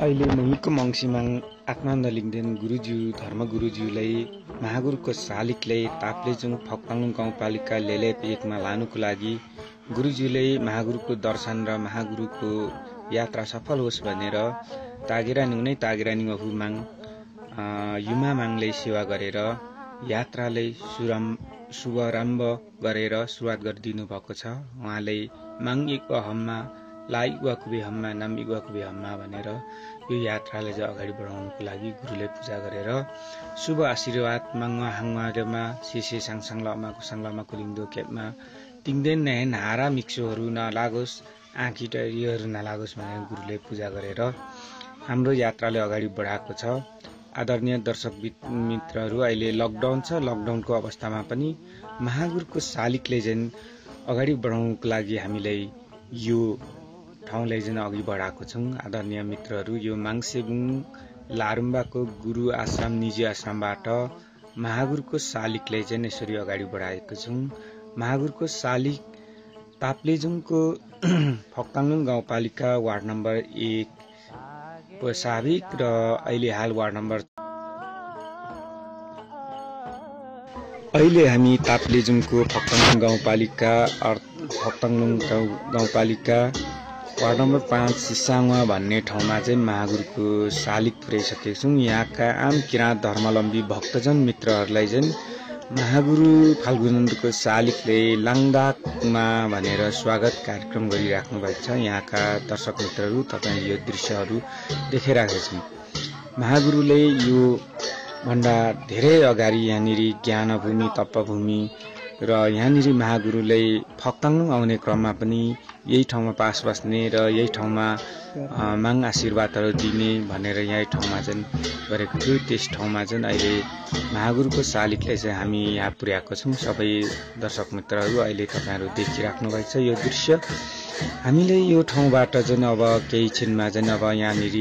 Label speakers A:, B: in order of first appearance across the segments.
A: अहिले मुहिको मङ्सिमाङ आत्मानन्द लिङ्गदेन गुरुज्यू धर्मगुरुज्यूलाई महागुरुको शालिगलाई ताप्लेजुङ फक्ताङ गाउँपालिका लेलेप 1 मा लानुको लागि गुरुज्यूले महागुरुको दर्शन र महागुरुको यात्रा सफल होस् भनेर तागेरानी अहुमाङ युमामाङले सेवा गरेर यात्रालाई शुभारम्भ गरेर सुरुवात गरिदिनु भएको छ। उहाँले माङ इक्वा हम्मा ला इक्वा कुबे हम्मा नाम इक्वा कुबे हम्मा भनेर यो यात्रालाई चाहिँ अगाडि बढाउनुको लागि गुरुले पूजा गरेर शुभ आशीर्वाद माङ्वा हाङ्वामा सिसे साङसाङ लमाको साङलामा कुलिङदो केपमा तिङदेन नहेन हारा मिक्सोहरू नलागोस् आँखी टरियोहरू नलागोस् भनेर गुरुले पूजा गरेर हाम्रो यात्राले अगाडि बढाएको छ। आदरणीय दर्शक मित्रहरू, अहिले लकडाउन छ। लकडाउनको अवस्थामा पनि महागुरुको शालिगले चाहिँ अगाडि बढाउनुको लागि हामीलाई यो ठाउँलाई चाहिँ अघि बढाएको छौँ। आदरणीय मित्रहरू, यो माङसेबुङ लारुम्बाको गुरु आश्रम निजी आश्रमबाट महागुरुको शालिगलाई चाहिँ यसरी अगाडि बढाएको छौँ। महागुरुको शालिग ताप्लेजुङको फक्ताङलुङ गाउँपालिका वार्ड नम्बर 1 को साबिक र अहिले हाल वार्ड नम्बर अहिले हामी ताप्लेजुङको फक्ताङलुङ गाउँपालिका वार्ड नम्बर 5 सिसाङवा भन्ने ठाउँमा चाहिँ महागुरुको शालिग पुर्याइसकेका छौँ। यहाँका आम किराँत धर्मावलम्बी भक्तजन मित्रहरूलाई चाहिँ महागुरु फाल्गुनन्दको शालिगले लाङदाकमा भनेर स्वागत कार्यक्रम गरिराख्नु भएको छ। यहाँका दर्शक मित्रहरू, तपाईँ यो दृश्यहरू देखाइरहेका छन्। महागुरुले यो भन्दा धेरै अगाडि यहाँनिर ज्ञानभूमि तपभूमि र यहाँनिर महागुरुले फक्ताङलुङ आउने क्रममा पनि यही ठाउँमा पास बस्ने र यही ठाउँमा माङ आशीर्वादहरू दिने भनेर यही ठाउँमा चाहिँ गरेको थियो। त्यस ठाउँमा चाहिँ अहिले महागुरुको शालिगलाई चाहिँ हामी यहाँ पुर्याएको छौँ। सबै दर्शक मित्रहरू, अहिले तपाईँहरू देखिराख्नु भएको छ यो दृश्य। हामीले यो ठाउँबाट चाहिँ अब केही छिनमा चाहिँ अब यहाँनिर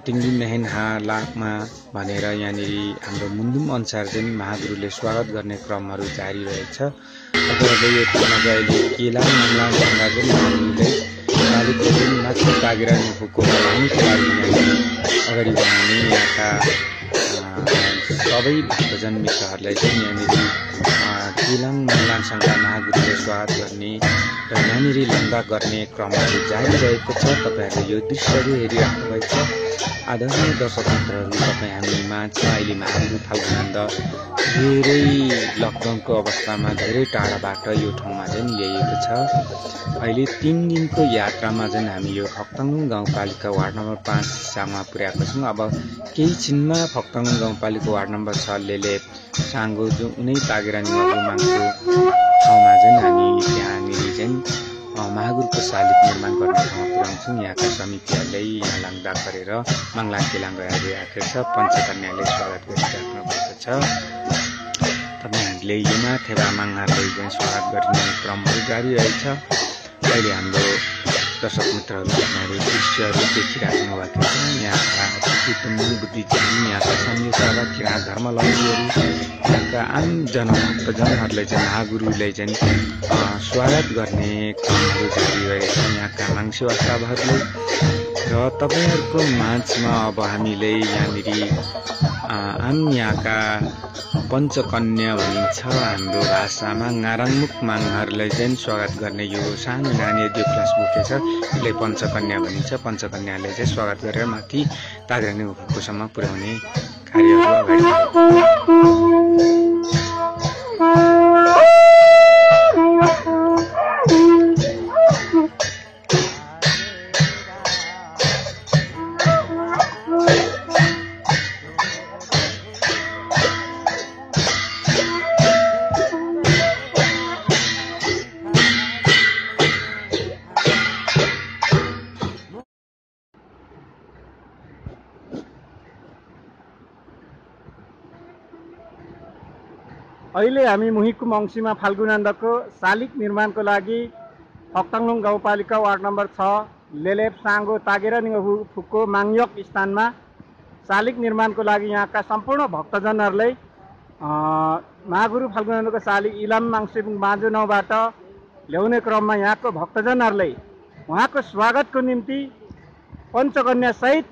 A: तिङदिन नहेन हा लाकमा भनेर यहाँनिर हाम्रो मुन्दुम अनुसार चाहिँ महागुरुले स्वागत गर्ने क्रमहरू जारी रहेछ। तपाईँहरूले यो ठाउँमा चाहिँ अहिले केला मङ्लाङसँग चाहिँ महागुरुले शालिगले चाहिँ माथि तागेरानी फुकोमा लानुको लागि यहाँनिर अगाडि बढाउने यहाँका सबै भक्तजन मित्रहरूलाई चाहिँ यहाँनिर केलाङ मङ्लाङसँग महागुरुले स्वागत गर्ने र यहाँनिर लम्बा गर्ने क्रमहरू जारी रहेको छ। तपाईँहरूले यो दृश्यहरू हेरिराख्नु भएको छ। आदरणीय दर्शक मित्रहरू, तपाईँ हामी माझमा अहिले महागुरु फाल्गुनन्द धेरै लकडाउनको अवस्थामा धेरै टाढाबाट यो ठाउँमा चाहिँ ल्याइएको छ। अहिले 3 दिनको यात्रामा चाहिँ हामी यो फक्ताङलुङ गाउँपालिका वार्ड नम्बर 5 साङमा पुर्याएको छौँ। अब केही छिनमा फक्ताङलुङ गाउँपालिका वार्ड नम्बर 6 लेलेप साङ्गो जो उनै तागेरानी अहुमाङको ठाउँमा चाहिँ हामी त्यहाँनिर चाहिँ महागुरुको शालिग निर्माण गर्ने ठाउँमा पुर्याउँछौँ। यहाँका समितिहरूले यहाँ लाङदाक गरेर माङलाङ केलाङ गरिरहेको छ। पञ्चकन्याले स्वागत गरिराख्नु भएको छ। तपाईँहरूले यो माथेबा माङहरूले चाहिँ स्वागत गर्ने क्रमहरू जारी रहेछ। अहिले हाम्रो दर्शक मित्रहरू, तपाईँहरू दृश्यहरू देखिराख्नु भएको छ। यहाँका बुद्धिजीवी, यहाँका संघीय सभा किराँत धर्मावलम्बीहरू, यहाँका आम जनभक्तजनहरूले चाहिँ महागुरुलाई चाहिँ स्वागत गर्ने क्रमहरू जारी रहेछ। यहाँका माङसेवा साहबहरूले र तपाईँहरूको माझमा अब हामीले यहाँनिर यहाँका पञ्चकन्या भनिन्छ हाम्रो भाषामा गाराङमुख माङहरूलाई चाहिँ स्वागत गर्ने यो सानो नानी 2 क्लास बुके छ, यसलाई पञ्चकन्या भनिन्छ। पञ्चकन्याले चाहिँ स्वागत गरेर माथि तागेरानी फुकोसम्म पुर्याउने कार्यहरू अगाडि
B: अहिले हामी मुहिको मङ्सिमा फाल्गुनन्दको शालिग निर्माणको लागि फक्ताङलुङ गाउँपालिका वार्ड नम्बर 6 लेलेप साङ्गो तागेरानी फुको माङयोक स्थानमा शालिग निर्माणको लागि यहाँका सम्पूर्ण भक्तजनहरूलाई महागुरु फाल्गुनन्दको शालिग इलाम माङसेबुङ बाँझो 9बाट ल्याउने क्रममा यहाँको भक्तजनहरूलाई उहाँको स्वागतको निम्ति पञ्चकन्या सहित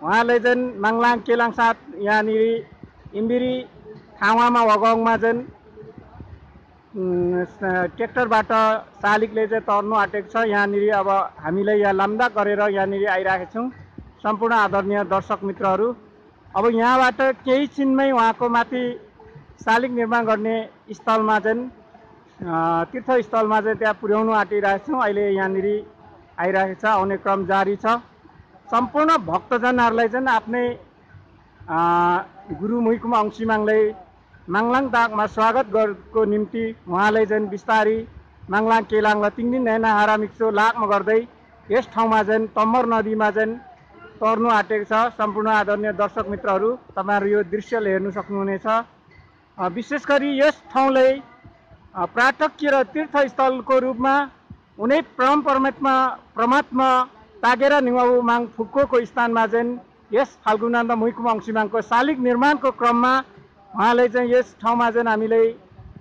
B: उहाँले चाहिँ माङलाङ केलाङ साथ यहाँनिर इम्बिरी ठाउँमा वगङमा चाहिँ ट्र्याक्टरबाट शालिगले चाहिँ तर्नु आँटेको छ। यहाँनिर अब हामीले यहाँ लाम्दा गरेर यहाँनिर आइरहेका छौँ। सम्पूर्ण आदरणीय दर्शक मित्रहरू, अब यहाँबाट केही छिनमै उहाँको माथि शालिग निर्माण गर्ने स्थलमा चाहिँ तीर्थस्थलमा चाहिँ त्यहाँ पुर्याउनु आँटिरहेको छौँ। अहिले यहाँनिर आइरहेको छ, आउने क्रम जारी छ। सम्पूर्ण भक्तजनहरूलाई चाहिँ आफ्नै गुरु मुहिकुम अंशीमाङले माङलाङ दागमा स्वागत गरेको निम्ति उहाँले चाहिँ बिस्तारी माङलाङ केलाङलाई 3 दिन नैना हारा मिक्सो लागमा गर्दै यस ठाउँमा चाहिँ तम्मर नदीमा चाहिँ तर्नु आँटेको छ। सम्पूर्ण आदरणीय दर्शक मित्रहरू, तपाईँहरू यो दृश्यले हेर्नु सक्नुहुनेछ। विशेष गरी यस ठाउँलाई पर्यटकीय र तीर्थस्थलको रूपमा उनै परमात्मा तागेरा निवाबु माङ फुक्कोको स्थानमा चाहिँ यस फाल्गुनान्द मुहिकुम अंशीमाङको शालिग निर्माणको क्रममा उहाँले चाहिँ यस ठाउँमा चाहिँ हामीले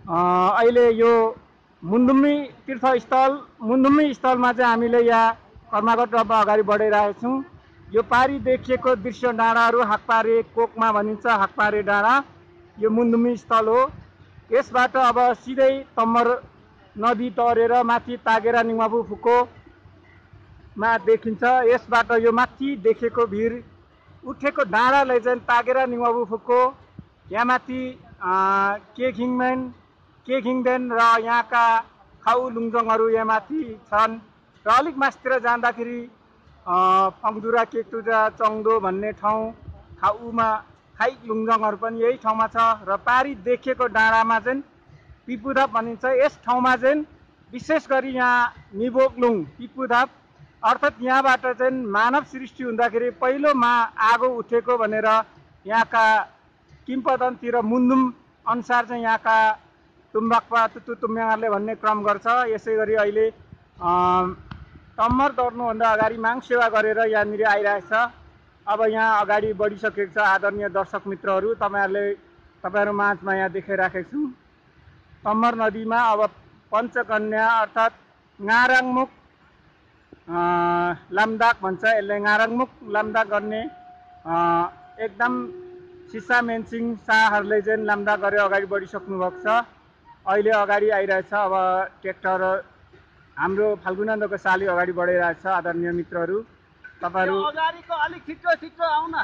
B: अहिले यो मुन्दुम्मी तीर्थस्थल मुन्दुम्मी स्थलमा चाहिँ हामीले यहाँ कर्मागत रूपमा अगाडि बढिरहेका छौँ। यो पारी देखिएको दृश्य डाँडाहरू हाकपारे कोकमा भनिन्छ, हाकपारे डाँडा यो मुन्दुम्मी स्थल हो। यसबाट अब सिधै तम्मर नदी तरेर माथि तागेरा निवाबु फुक्कोमा देखिन्छ। यसबाट यो माथि देखेको भिर उठेको डाँडालाई चाहिँ तागेरा निवाबु फुक्को, यहाँ माथि केखिङदेन र यहाँका खाउ लुङजङहरू यहाँ माथि छन्। र अलिक मास्तिर जाँदाखेरि फङ्दुरा केक्टुजा चङ्दो भन्ने ठाउँ खाउमा खाइ लुङजङहरू पनि यही ठाउँमा छ। र पारी देखिएको डाँडामा चाहिँ पिपुधाप भनिन्छ। यस ठाउँमा चाहिँ विशेष गरी यहाँ निबोकलुङ पिपुधाप अर्थात् यहाँबाट चाहिँ मानव सृष्टि हुँदाखेरि पहिलोमा आगो उठेको भनेर यहाँका किम्पदन्ती र मुन्दुम अनुसार चाहिँ यहाँका तुम्बाक्पा तुतु तुम्याङहरूले भन्ने क्रम गर्छ। यसै गरी अहिले तम्मर तर्नुभन्दा अगाडि माङ सेवा गरेर यहाँनिर आइरहेछ। अब यहाँ अगाडि बढिसकेको छ। आदरणीय दर्शक मित्रहरू, तपाईँहरू माझमा यहाँ देखाइराखेको छु। तम्मर नदीमा अब पञ्चकन्या अर्थात् गाराङमुख लाम्दाक भन्छ, यसले गाराङमुख लाम्दाक गर्ने एकदम सिसा मेन्सिङ शाहहरूले चाहिँ लाम्दा गरेर अगाडि बढिसक्नु भएको छ। अहिले अगाडि आइरहेछ। अब ट्र्याक्टर हाम्रो फाल्गुनान्दको शालिग अगाडि बढिरहेछ। आदरणीय मित्रहरू, तपाईँहरू
C: अगाडिको अलिक छिटो आउन,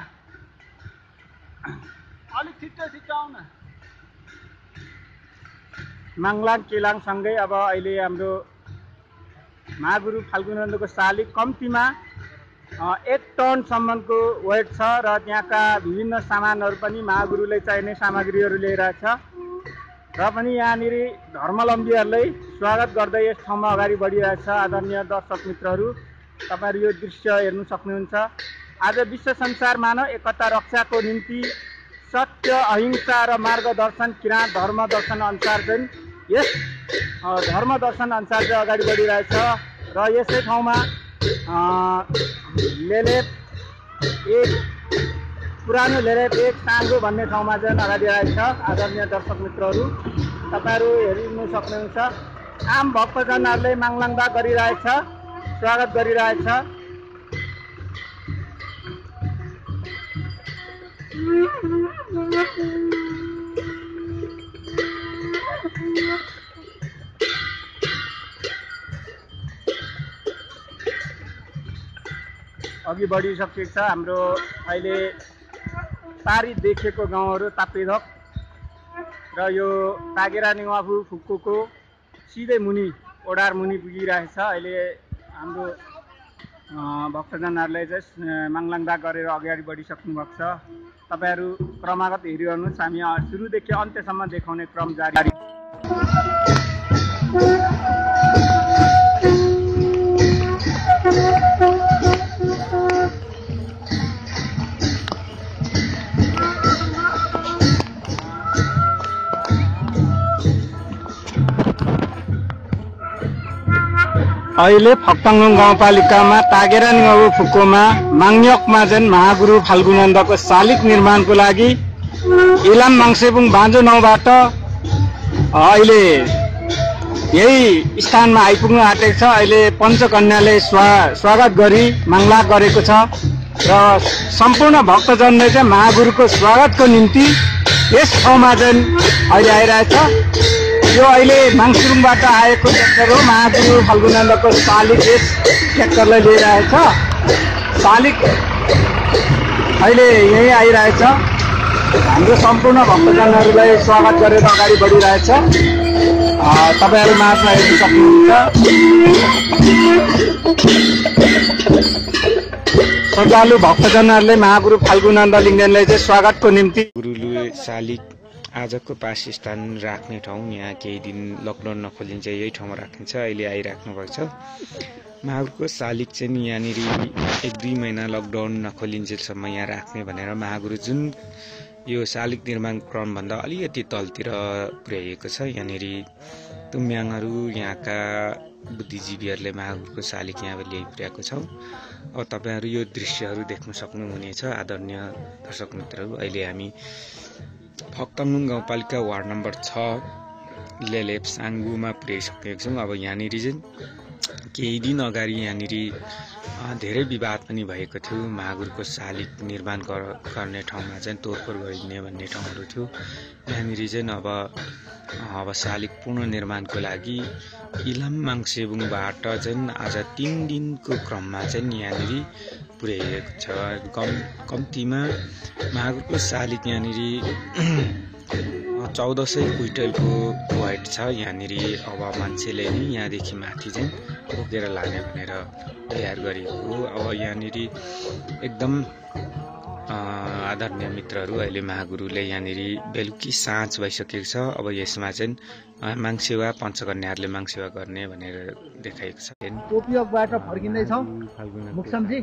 C: अलिक छिटो आउन।
B: माङलाङ केलाङसँगै अब अहिले हाम्रो महागुरु फाल्गुनान्दको शालिग कम्तीमा 1 टनसम्मको वेट छ र त्यहाँका विभिन्न सामानहरू पनि महागुरुले चाहिने सामग्रीहरू ल्याइरहेछ। र पनि यहाँनिर धर्मावलम्बीहरूले स्वागत गर्दै यस ठाउँमा अगाडि बढिरहेछ। आदरणीय दर्शक मित्रहरू, तपाईँहरू यो दृश्य हेर्नु सक्नुहुन्छ। आज विश्व संसार मानव एकता रक्षाको निम्ति सत्य अहिंसा र मार्गदर्शन किराँत धर्मदर्शन अनुसार चाहिँ यस धर्मदर्शन अनुसार चाहिँ अगाडि बढिरहेछ। र यसै ठाउँमा लेलेप 1 पुरानो लेलेप 1 साङ्गो भन्ने ठाउँमा चाहिँ अगाडि आएछ। आदरणीय दर्शक मित्रहरू, तपाईँहरू हेर्नु सक्नुहुन्छ। आम भक्तजनहरूले माङलाङदा गरिरहेछ, स्वागत गरिरहेछ। अघि बढिसकेको छ। हाम्रो अहिले पारी देखेको गाउँहरू तापेधक र यो तागेरा निवाबु फुक्कोको सिधै मुनि ओडार मुनि पुगिरहेछ। अहिले हाम्रो भक्तजनहरूले चाहिँ माङलाङदा गरेर अगाडि बढिसक्नु भएको छ। तपाईँहरू क्रमागत हेरिरहनुहोस्। हामी सुरुदेखि अन्त्यसम्म देखाउने क्रम जारी। अहिले फक्ताङलुङ गाउँपालिकामा तागेरा निवाबु फुक्कोमा माङयकमा चाहिँ महागुरु फाल्गुनान्दको शालिग निर्माणको लागि इलाम माङसेबुङ बाँझो 9बाट अहिले यही स्थानमा आइपुग्न आँटेको छ। अहिले पञ्चकन्याले स्वागत गरी माग्लाग गरेको छ र सम्पूर्ण भक्तजनले चाहिँ महागुरुको स्वागतको निम्ति यस ठाउँमा चाहिँ अहिले आइरहेछ। यो अहिले माङसिरुङबाट आएको ट्र्याक्टर हो। महागुरु फल्गुनन्दको शालिक यस ट्र्याक्टरलाई लिइरहेछ। शालिक अहिले यही आइरहेछ। हाम्रो सम्पूर्ण भक्तजनहरूलाई स्वागत गरेर अगाडि बढिरहेछ। तपाईँहरू माझमा हेर्न सक्नुहुन्छ। श्रद्धालु भक्तजनहरूले महागुरु फाल्गुनन्द लिङ्गेनलाई चाहिँ स्वागतको निम्ति
A: गुरुले शालिक आजको वासस्थान राख्ने ठाउँ यहाँ केही दिन लकडाउन नखोलिन्छ यही ठाउँमा राखिन्छ। अहिले आइराख्नु भएको छ। महागुरुको शालिक चाहिँ यहाँनिर 1-2 महिना लकडाउन नखोलिन्जेलसम्म यहाँ राख्ने भनेर महागुरु जुन यो शालिक निर्माण क्रमभन्दा अलिकति तलतिर पुर्याइएको छ। यहाँनिर तुम्याङहरू यहाँका बुद्धिजीवीहरूले महागुरुको शालिक यहाँ ल्याइपुर्याएको छौँ। अब तपाईँहरू यो दृश्यहरू देख्न सक्नुहुनेछ। आदरणीय दर्शक मित्रहरू, अहिले हामी फक्ताङलुङ गाउँपालिका वार्ड नम्बर 6 लेलेप साङ्गुमा पुर्याइसकेको छौँ। अब यहाँनिर चाहिँ केही दिन अगाडि यहाँनिर धेरै विवाद पनि भएको थियो। महागुरुको शालिक निर्माण गर्ने ठाउँमा चाहिँ तोडफोड गरिने भन्ने ठाउँहरू थियो। यहाँनिर चाहिँ अब शालिक पुनर्निर्माणको लागि इलाम माङसेबुङबाट चाहिँ आज 3 दिनको क्रममा चाहिँ यहाँनिर पुर्याइएको छ। कम्तीमा महागुरुको शालिक यहाँनिर 1400 क्विन्टलको वेट छ। यहाँनिर अब मान्छेले नि यहाँदेखि माथि चाहिँ बोकेर लाने भनेर तयार गरेको हो। अब यहाँनिर एकदम आदरणीय मित्रहरू, अहिले महागुरुले यहाँनिर बेलुकी साँझ भइसकेको छ। अब यसमा चाहिँ माङसेवा पञ्चकन्याहरूले माङसेवा गर्ने भनेर देखाएको छ।
D: टोपियोबाट फर्किँदैछौँ मुक्समजी।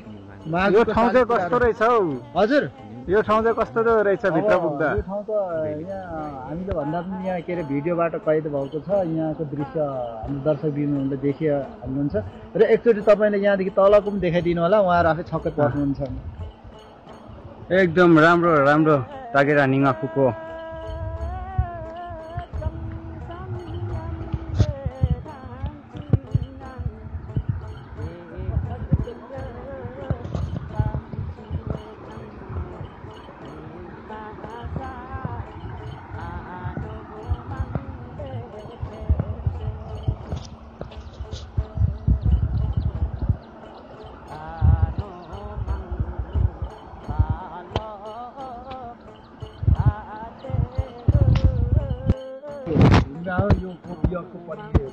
B: यो ठाउँ चाहिँ कस्तो रहेछ हौ?
D: हजुर,
B: यो ठाउँ चाहिँ कस्तो रहेछ भित्र पुग्दा?
D: यो ठाउँ त यहाँ हामीले भन्दा पनि यहाँ के अरे भिडियोबाट कैद भएको छ। यहाँको दृश्य हाम्रो दर्शकबिन्दुहरूले देखिहाल्नुहुन्छ र एकचोटि तपाईँले यहाँदेखि तलको पनि देखाइदिनु होला। उहाँहरू आफै छक्कै पर्नुहुन्छ।
B: एकदम राम्रो तागेरा निङा फुको।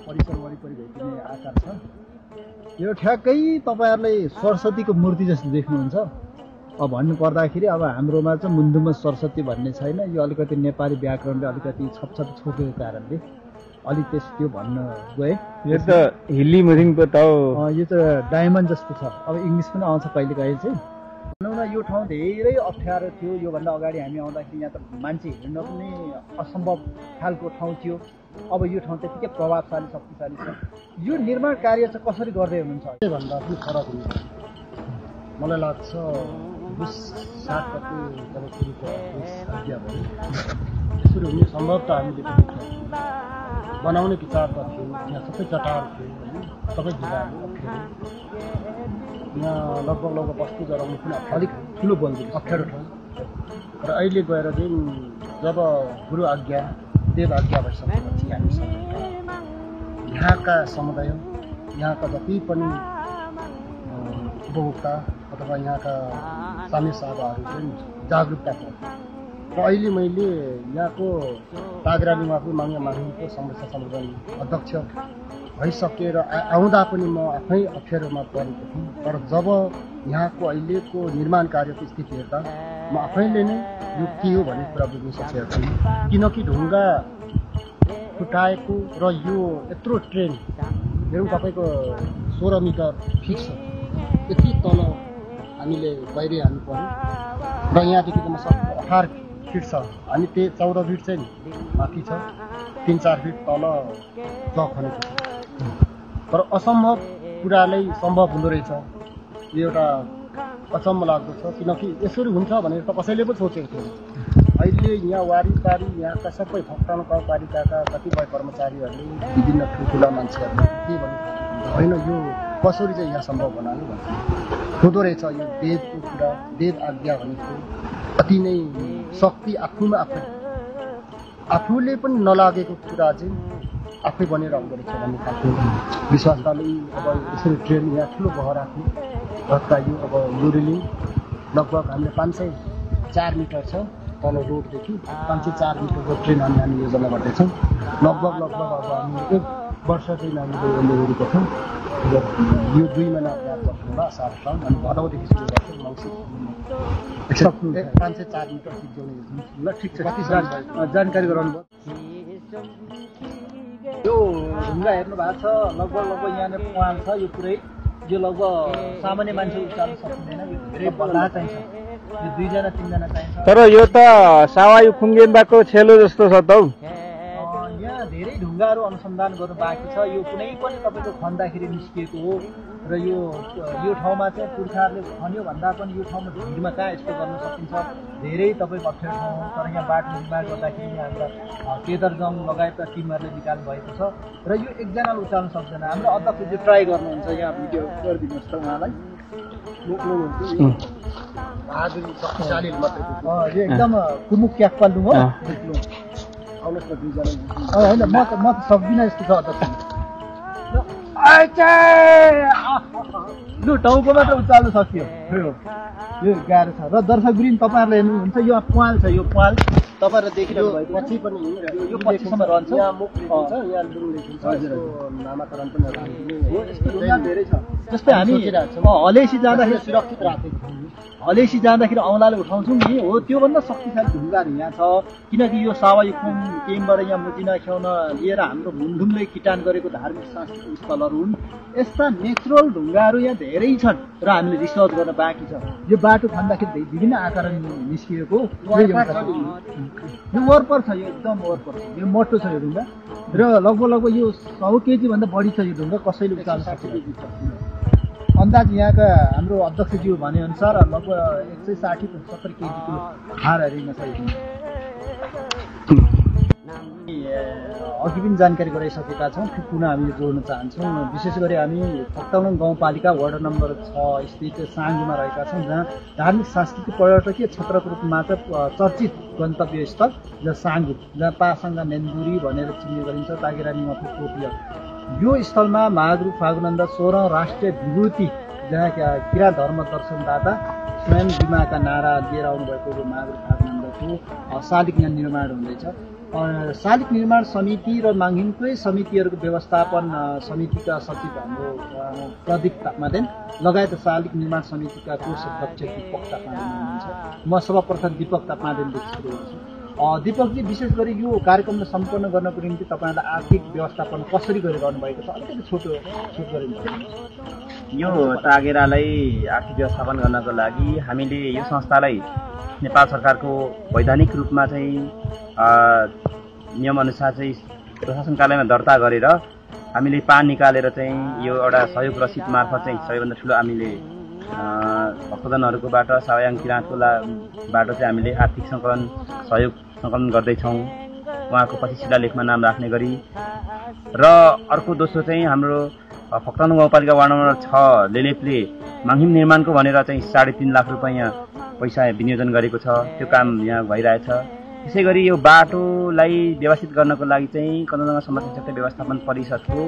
D: परिसर वरिपरि भेटिने आकार छ। यो ठ्याक्कै तपाईँहरूले सरस्वतीको मूर्ति जस्तो देख्नुहुन्छ। अब भन्नु पर्दाखेरि अब हाम्रोमा चाहिँ मुन्दुमा सरस्वती भन्ने छैन। यो अलिकति नेपाली व्याकरणले अलिकति छपछप छोपेको कारणले अलिक त्यो भन्न गए।
B: यो त हिल्ली मुरिङ पो त हो।
D: यो त डायमन्ड जस्तो छ। अब इङ्ग्लिस पनि आउँछ कहिलेकाहीँ चाहिँ। भनौँ न यो ठाउँ धेरै अप्ठ्यारो थियो। योभन्दा अगाडि हामी आउँदाखेरि यहाँ त मान्छे हिँड्न पनि असम्भव खालको ठाउँ थियो। अब यो ठाउँ त्यतिकै प्रभावशाली शक्तिशाली छ। यो निर्माण कार्य चाहिँ कसरी गर्दै हुनुहुन्छ भन्दा पनि फरक हुन्छ। मलाई लाग्छ 20-7 गते जब सुरुको आज्ञा भयो यसरी हुने सम्भव त हामीले बनाउने विचार त थियो। यहाँ सबै चटार थियो, सबै ढिलाहरू अप्ठ्यारो। यहाँ लगभग वस्तु जराउनु पनि अलिक ठुलो बन्दी अप्ठ्यारो ठाउँ। र अहिले गएर चाहिँ जब गुरु आज्ञा देव आज्ञा भइसकेपछि हामीसँग यहाँका समुदाय, यहाँका जति पनि उपभोक्ता अथवा यहाँका सामे साधाहरू चाहिँ जागरुकता छ। र अहिले मैले यहाँको तागरा निवासी माङ्या माग्नुको समस्या समाधान अध्यक्ष भइसकेर आउँदा पनि म आफै अप्ठ्यारोमा परेको थिएँ। तर जब यहाँको अहिलेको निर्माण कार्यको स्थिति हेर्दा म आफैले नै यो के हो भन्ने कुरा बुझ्न सकेको छु। किनकि ढुङ्गा फुटाएको र यो यत्रो ट्रेन हेरौँ तपाईँको 16 मिटर फिट छ। यति तल हामीले बाहिर हाल्नु पर्यो र यहाँदेखि त 18 फिट छ। हामी त्यही 14 फिट चाहिँ माथि छ, 3-4 फिट तल जग खनेको छ। तर असम्भव कुरालाई सम्भव हुँदो रहेछ। यो एउटा
B: अचम्म लाग्दो छ, किनकि यसरी हुन्छ भनेर त कसैले पो सोचेको थिएन। अहिले यहाँ वारिपारि यहाँका सबै भक्तन गाउँपालिकाका कतिपय कर्मचारीहरूले विभिन्न ठुल्ठुला मान्छेहरूले के भने होइन यो कसरी चाहिँ यहाँ सम्भव बनायो भन्छ। हुँदो रहेछ यो वेदको कुरा, वेद आज्ञा भनेको अति नै शक्ति आफूमा आफूले पनि नलागेको कुरा चाहिँ आफै बनेर आउँदो रहेछ भन्ने खालको विश्वासताले अब यसरी ट्रेन यहाँ ठुलो बह राख्ने रथका यो अब यो रेलिङ लगभग हामीले 504 मिटर छ तल रोडदेखि 504 मिटरको ट्रेन हामी योजना गर्दैछौँ। लगभग अब हामी 1 वर्ष चाहिँ हामीले यसले गरेको छौँ। यो 2 महिना याद गर्छौँला 7 साउन अनि भदौदेखि सुरु गर्छौँ। मङ्सिर 504 मिटर सिक्जाउने ल ठिक छ। कति जानकारी गराउनु भयो।
D: यो ढुङ्गा हेर्नु भएको छ, लगभग यहाँनिर पुवाल छ। यो पुरै यो लगभग सामान्य मान्छे उचाल्न सक्दैन, यो धेरै बल्ला चाहिन्छ, यो 2 जना 3 जना चाहिन्छ।
B: तर यो त सावायु खुङ्गेम्बाको छेलो जस्तो छ त हौ।
D: यहाँ धेरै ढुङ्गाहरू अनुसन्धान गर्नु बाँकी छ। यो कुनै पनि तपाईँको खन्दाखेरि निस्किएको हो र यो ठाउँमा चाहिँ पुर्खाहरूले खन्यो भन्दा पनि यो ठाउँमा भिडमा कहाँ यस्तो गर्न सकिन्छ, धेरै तपाईँको अप्ठ्यारो ठाउँ हो। तर यहाँ बाटो निर्माण गर्दाखेरि हाम्रा केदरजङ लगायतका टिमहरूले निकाल्नु भएको छ र यो एकजनाले उचाल्न सक्दैन। हाम्रो अध्यक्षले ट्राई गर्नुहुन्छ, यहाँ भिडियो गरिदिनुहोस् त उहाँलाई।
B: शक्तिशाली मात्रै
D: यो एकदम कुमुक क्याक पाल्नु हो।
B: आउनुहोस् न 2 जना।
D: होइन म त सक्दिनँ यस्तो छ अध्यक्ष। लु टाउको मात्र उचाल्नु सक्यो, यो गाह्रो छ। र दर्शकवृन्द तपाईँहरूले हेर्नुहुन्छ यो पुवाल छ, यो पुवाल तपाईँहरूले देखिरहनु भएको
B: पछि पनि
D: यो पछिसम्म रहन्छ।
B: यहाँ मुख लेखिन्छ, यहाँ लुङ लेखिन्छ, नामाकरण पनि
D: हो। यस्तो ढुङ्गा धेरै छ। जस्तै हामी हलेसी जाँदाखेरि
B: सुरक्षित राखेको
D: हलेसी जाँदाखेरि औँलाले उठाउँछौँ नि हो, त्योभन्दा शक्तिशाली ढुङ्गाहरू यहाँ छ। किनकि यो सावायु केमबाट यहाँ मुजिना ख्याउन लिएर हाम्रो भुमधुमले किटान गरेको धार्मिक सांस्कृतिक स्थलहरू हुन्। यस्ता नेचुरल ढुङ्गाहरू यहाँ धेरै छन् र हामीले रिसर्च गर्न बाँकी छ। यो बाटो खन्दाखेरि विभिन्न आकार निस्किएको यो वरपर छ, यो एकदम वरपर छ, यो मोटो छ यो ढुङ्गा र लगभग यो 100 केजी भन्दा बढी छ यो ढुङ्गा। कसैले उचाल्न सक्दैन। अन्दाज यहाँका हाम्रो अध्यक्षज्यू भनेअनुसार लगभग 160-70 केजीको हारहरू यहाँ छ। अघि पनि जानकारी गराइसकेका छौँ, पुनः हामी जोड्न चाहन्छौँ। विशेष गरी हामी फक्ताउन गाउँपालिका वार्ड नम्बर 6 स्थित साङ्गुमा रहेका छौँ, जहाँ धार्मिक सांस्कृतिक पर्यटकीय क्षेत्रको रूपमा चाहिँ चर्चित गन्तव्य स्थल जहाँ साङ्गु, जहाँ पासाङ्गा नेन्दुरी भनेर चिन्ने गरिन्छ, तागेरा निमाफु टोपिया। यो स्थलमा महागुरु फागुनन्द 16औं राष्ट्रिय विभूति जहाँ किरा धर्म दर्शनदाता स्वयं बिमाका नारा लिएर आउनुभएको महागुरु फागुनन्दको शालिग यहाँ निर्माण हुँदैछ। शालिग निर्माण समिति र माङ्हिमकै समितिहरूको व्यवस्थापन समितिका सचिव हाम्रो प्रदीप ताप्मादेन लगायत शालिग निर्माण समितिका कोष अध्यक्ष दीपक ताप्मादेन हुनुहुन्छ। म सर्वप्रथम दीपक ताप्मादेनदेखि सुरु गर्छु। दीपकजी, विशेष गरी यो कार्यक्रमलाई सम्पन्न गर्नको निम्ति तपाईँलाई आर्थिक व्यवस्थापन कसरी गरिरहनु भएको छ, अलिकति छोटो गरिन्छ।
E: यो तागेरालाई आर्थिक व्यवस्थापन गर्नको लागि हामीले यो संस्थालाई नेपाल सरकारको वैधानिक रूपमा चाहिँ नियमअनुसार चाहिँ प्रशासन कार्यालयमा दर्ता गरेर हामीले पान निकालेर चाहिँ यो एउटा सहयोग रसिद मार्फत चाहिँ सबैभन्दा ठुलो हामीले भक्तजनहरूकोबाट सावायाङ किराँतकोबाट चाहिँ हामीले आर्थिक सहयोग सङ्कलन गर्दैछौँ, उहाँको पछि शिलालेखमा नाम राख्ने गरी। र अर्को दोस्रो चाहिँ हाम्रो फक्ताउन गाउँपालिका वार्ड नम्बर 6 लेलेपले माङ्हिम निर्माणको भनेर चाहिँ 3.5 लाख रुपियाँ पैसा विनियोजन गरेको छ। त्यो काम यहाँ भइरहेछ। त्यसै गरी यो बाटोलाई व्यवस्थित गर्नको लागि चाहिँ कञ्चनजङ्घा संरक्षण क्षेत्र व्यवस्थापन परिषदको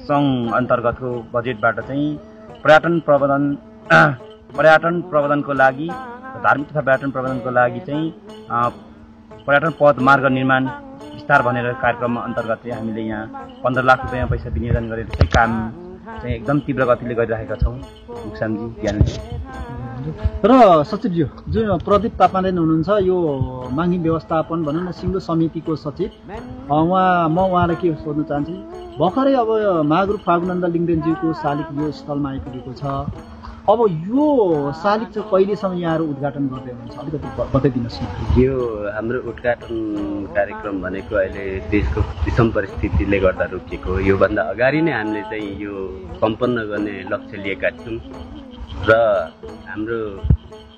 E: सङ्घ अन्तर्गतको बजेटबाट चाहिँ पर्यटन प्रबन्धनको लागि, धार्मिक तथा पर्यटन प्रबन्धनको लागि चाहिँ पर्यटन पथ मार्ग निर्माण विस्तार भनेर कार्यक्रम अन्तर्गत चाहिँ हामीले यहाँ 15 लाख रुपियाँ पैसा विनियोजन गरेर चाहिँ काम चाहिँ एकदम तीव्र गतिले गरिरहेका छौँ। मुक्सामजी, ज्ञानजी।
D: र सचिवज्यू जुन प्रदीप ताप्मादेन हुनुहुन्छ, यो माङ्हिम व्यवस्थापन भनौँ न सिङ्गो समितिको सचिव, उहाँलाई के सोध्न चाहन्छु। भर्खरै अब महागुरु फागुनन्द लिङ्गदेनज्यूको शालिग यो स्थलमा आइपुगेको छ। अब यो शालिग चाहिँ कहिलेसम्म यहाँहरू उद्घाटन गर्दै हुनुहुन्छ, अलिकति बताइदिनुहोस् न।
F: यो हाम्रो उद्घाटन कार्यक्रम भनेको अहिले देशको विषम परिस्थितिले गर्दा रोकिएको हो। योभन्दा अगाडि नै हामीले चाहिँ यो सम्पन्न गर्ने लक्ष्य लिएका थियौँ। र हाम्रो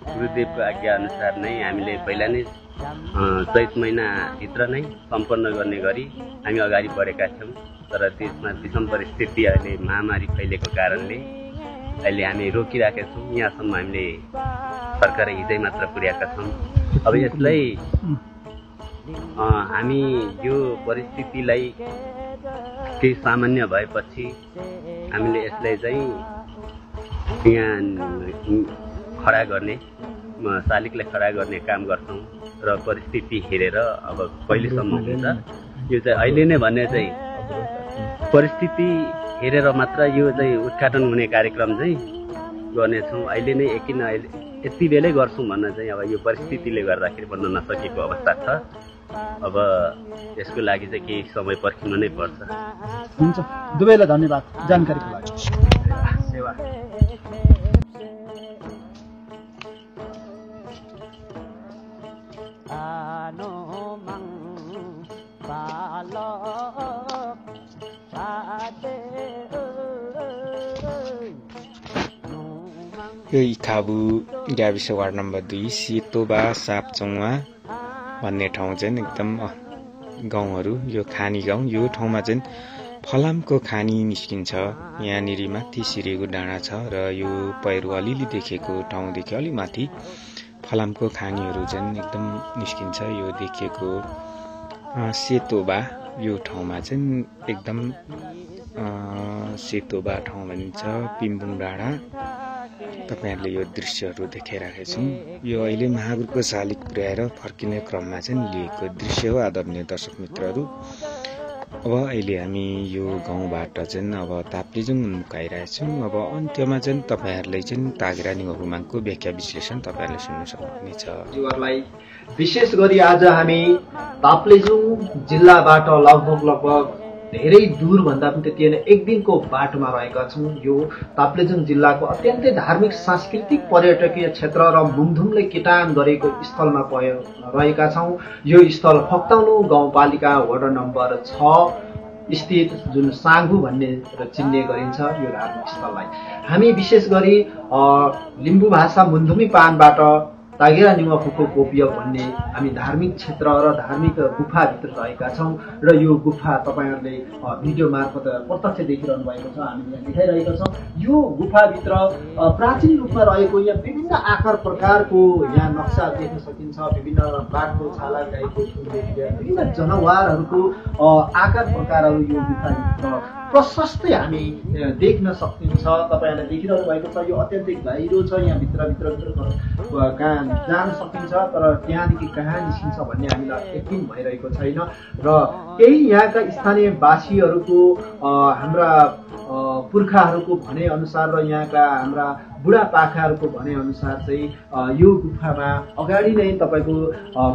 F: गुरुदेवको आज्ञा अनुसार नै हामीले पहिला नै चैत महिनाभित्र नै सम्पन्न गर्ने गरी हामी अगाडि बढेका थियौँ। तर त्यसमा विषम परिस्थिति अहिले महामारी फैलिएको कारणले अहिले हामी रोकिरहेका छौँ। यहाँसम्म हामीले सरकार हिजै मात्र पुर्याएका छौँ। अब यसलाई हामी यो परिस्थितिलाई केही सामान्य भएपछि हामीले यसलाई चाहिँ यहाँ खडा गर्ने शालिगलाई खडा गर्ने काम गर्छौँ र परिस्थिति हेरेर अब कहिलेसम्म हुन्छ यो चाहिँ अहिले नै भन्ने चाहिँ परिस्थिति हेरेर मात्र यो चाहिँ उद्घाटन हुने कार्यक्रम चाहिँ गर्नेछौँ। अहिले नै एकिन अहिले यति बेलै गर्छौँ भन्न चाहिँ अब यो परिस्थितिले गर्दाखेरि भन्न नसकेको अवस्था छ। अब यसको लागि चाहिँ केही समय पर्खिनु नै पर्छ।
D: हुन्छ, दुवैलाई धन्यवाद जानकारीको लागि।
F: सेवा
A: यो इखाबु गाविस वार्ड नम्बर 2 सेतोबा सापचौवा भन्ने ठाउँ चाहिँ एकदम गाउँहरू, यो खानी गाउँ। यो ठाउँमा चाहिँ फलामको खानी निस्किन्छ। यहाँनिर माथि सिरेको डाँडा छ र यो पहिरो अलिअलि देखेको ठाउँदेखि अलि माथि फलामको खानीहरू चाहिँ एकदम निस्किन्छ। यो देखिएको सेतोबा यो ठाउँमा चाहिँ एकदम सेतोबा ठाउँ भनिन्छ। पिम्बुङ डाँडा तपाईहरुले यो दृश्यहरू देखाइरहेका छौं। यो अहिले महागुरुको शालिग पुर्याएर फर्किने क्रममा चाहिँ लिएको दृश्य हो आदरणीय दर्शक मित्रहरू। अब अहिले हामी यो गाउँबाट चाहिँ अब ताप्लेजुङ उन्मुख आइरहेछौँ। अब अन्त्यमा चाहिँ तपाईहरुले चाहिँ तागेरा निगोपुमाङको व्याख्या विश्लेषण तपाईहरुले सुन्न सक्नुहुनेछ।
D: जीवरलाई विशेष गरी आज हामी ताप्लेजुङ जिल्लाबाट लगभग धेरै दूर भन्दा पनि त्यति होइन एक दिनको बाटोमा रहेका छौँ। यो ताप्लेजुङ जिल्लाको अत्यन्तै धार्मिक सांस्कृतिक पर्यटकीय क्षेत्र र मुमधुमले किटान गरेको स्थलमा रहेका छौँ। यो स्थल फक्ताउनु गाउँपालिका वडा नम्बर 6 स्थित जुन साङ्गु भन्ने चिन्ने गरिन्छ यो धार्मिक स्थललाई। हामी विशेष गरी लिम्बू भाषा मुन्धुमी पानबाट तागेरा निवाफुको गोपिय भन्ने हामी धार्मिक क्षेत्र र धार्मिक गुफाभित्र रहेका छौँ र यो गुफा तपाईहरुले भिडियो मार्फत प्रत्यक्ष देखिरहनु भएको छ। हामीले यहाँ देखाइरहेका छौँ। यो गुफाभित्र प्राचीन रूपमा रहेको यहाँ विभिन्न आकार प्रकारको यहाँ नक्सा देख्न सकिन्छ। विभिन्न बाघको छाला गाईको थुनदेखि विभिन्न जनावरहरूको आकार प्रकारहरू यो गुफाभित्र प्रशस्तै हामी देख्न सकिन्छ। तपाईहरुले देखिरहनु भएको छ। यो अत्यन्तै गहिरो छ। यहाँ भित्र जान सकिन्छ तर त्यहाँदेखि कहाँ निस्किन्छ भन्ने हामीलाई यकिन भइरहेको छैन र केही यहाँका स्थानीय वासीहरूको हाम्रा पुर्खाहरूको भनाइ अनुसार र यहाँका हाम्रा बुढापाकाहरूको भनाइ अनुसार चाहिँ यो गुफामा अगाडि नै तपाईँको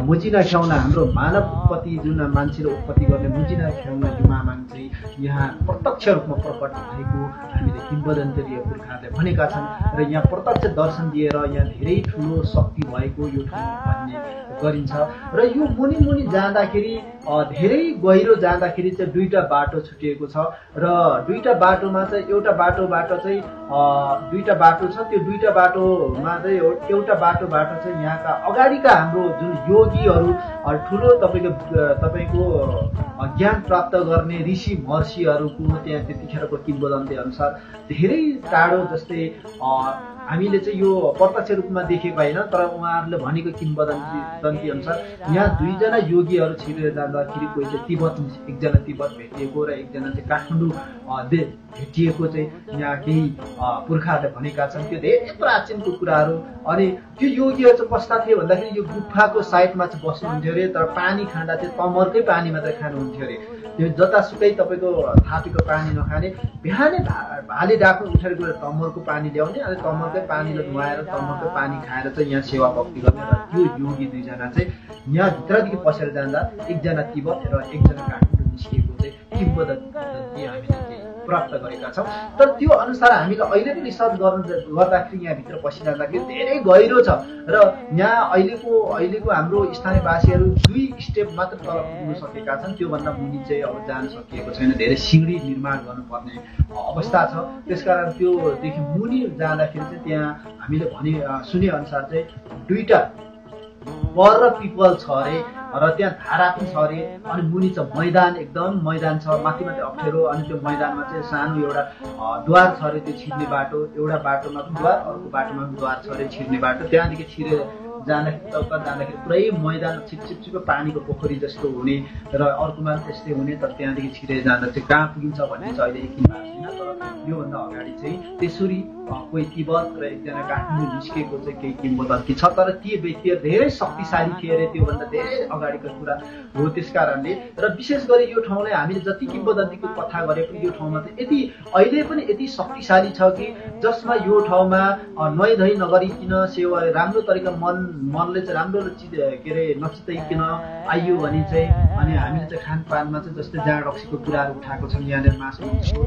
D: मुजिना ख्याउना हाम्रो मानवपति जुन मान्छेले उत्पत्ति गर्ने मुजिना ख्याउना युमामाङ चाहिँ यहाँ प्रत्यक्ष रूपमा प्रकट भएको हामीले किम्बदन्तीय पुर्खाहरूले भनेका छन् र यहाँ प्रत्यक्ष दर्शन दिएर यहाँ धेरै ठुलो शक्ति भएको यो ठाउँ भन्ने गरिन्छ। र यो मुनि जाँदाखेरि धेरै गहिरो जाँदाखेरि चाहिँ दुईटा बाटो छुटिएको छ र दुईटा बाटोमा चाहिँ एउटा बाटोबाट चाहिँ दुईटा बाटो छ। त्यो दुईटा बाटोमा चाहिँ एउटा बाटोबाट चाहिँ यहाँका अगाडिका हाम्रो जुन योगीहरू ठुलो तपाईँको ज्ञान प्राप्त गर्ने ऋषि महर्षिहरूको त्यहाँ त्यतिखेरको किम्बदन्ती अनुसार धेरै टाढो जस्तै हामीले चाहिँ यो प्रत्यक्ष रूपमा देखेको होइन तर उहाँहरूले भनेको किम्बदन्ती अनुसार यहाँ दुईजना योगीहरू छिरेर जाँदाखेरि कोही चाहिँ तिब्बत एकजना तिब्बत भेटिएको र एकजना चाहिँ काठमाडौँ भेटिएको चाहिँ यहाँ केही पुर्खाहरूले भनेका छन्। त्यो धेरै प्राचीनको कुराहरू। अनि त्यो योगीहरू चाहिँ कस्ता थिए भन्दाखेरि यो गुफाको साइडमा चाहिँ बस्नुहुन्थ्यो अरे तर पानी खाँदा चाहिँ तमरकै पानी मात्रै खानुहुन्थ्यो अरे। त्यो जतासुकै तपाईँको थापीको पानी नखाने बिहानै भाले डाक्नु उठेर गएर तमरको पानी ल्याउने अनि तमरकै पानीलाई नुहाएर तमरकै पानी खाएर चाहिँ यहाँ सेवा भक्ति गर्ने। र त्यो योगी दुईजना चाहिँ यहाँ भित्रदेखि पसेर जाँदा एकजना तिब्बत र एकजना काठमाडौँ निस्किएको चाहिँ किम्बदन्ती हामीले चाहिँ प्राप्त गरेका छौँ। तर त्यो अनुसार हामीले अहिले पनि रिसर्च गर्दाखेरि यहाँभित्र पसिरहँदाखेरि धेरै गहिरो छ र यहाँ अहिलेको हाम्रो स्थानीयवासीहरू 2 स्टेप मात्र तल पुग्न सकेका छन्। त्योभन्दा मुनि चाहिँ अब जान सकिएको छैन। धेरै सिँढी निर्माण गर्नुपर्ने अवस्था छ। त्यसकारण त्योदेखि मुनि जाँदाखेरि चाहिँ त्यहाँ हामीले सुने अनुसार चाहिँ 2टा पर र पिपल छ अरे र त्यहाँ धारा पनि छ अरे। अनि मुनि चाहिँ मैदान, एकदम मैदान छ, माथि माथि अप्ठ्यारो। अनि त्यो मैदानमा चाहिँ सानो एउटा द्वार छ अरे, त्यो छिर्ने बाटो। एउटा बाटोमा पनि द्वार, अर्को बाटोमा पनि द्वार छ अरे छिर्ने बाटो। त्यहाँदेखि छिरेर जाँदाखेरि पुरै मैदान छिपछिप पानीको पोखरी जस्तो हुने र अर्कोमा त्यस्तै हुने। तर त्यहाँदेखि छिरेर जाँदा चाहिँ कहाँ पुगिन्छ भन्ने चाहिँ अहिले यकिन भएको छैन। तर योभन्दा अगाडि चाहिँ त्यसरी कोही तिब्बत र एकजना काठमाडौँ निस्केको चाहिँ केही किम्बदन्ती छ। तर ती व्यक्तिहरू धेरै शक्तिशाली थिए अरे, त्योभन्दा धेरै अगाडिको कुरा हो। त्यस कारणले र विशेष गरी यो ठाउँलाई हामीले जति किम्बदन्तीको कथा गरे पनि यो ठाउँमा चाहिँ यति अहिले पनि यति शक्तिशाली छ कि जसमा यो ठाउँमा नुहाइधुवाइ नगरिकन सेवा राम्रो तरिका मनले चाहिँ राम्रो नचिताइकन आइयो भने चाहिँ अनि हामीले चाहिँ खानपानमा चाहिँ जस्तै जाँड रक्सीको कुराहरू उठाएको छौँ। यहाँनिर मासु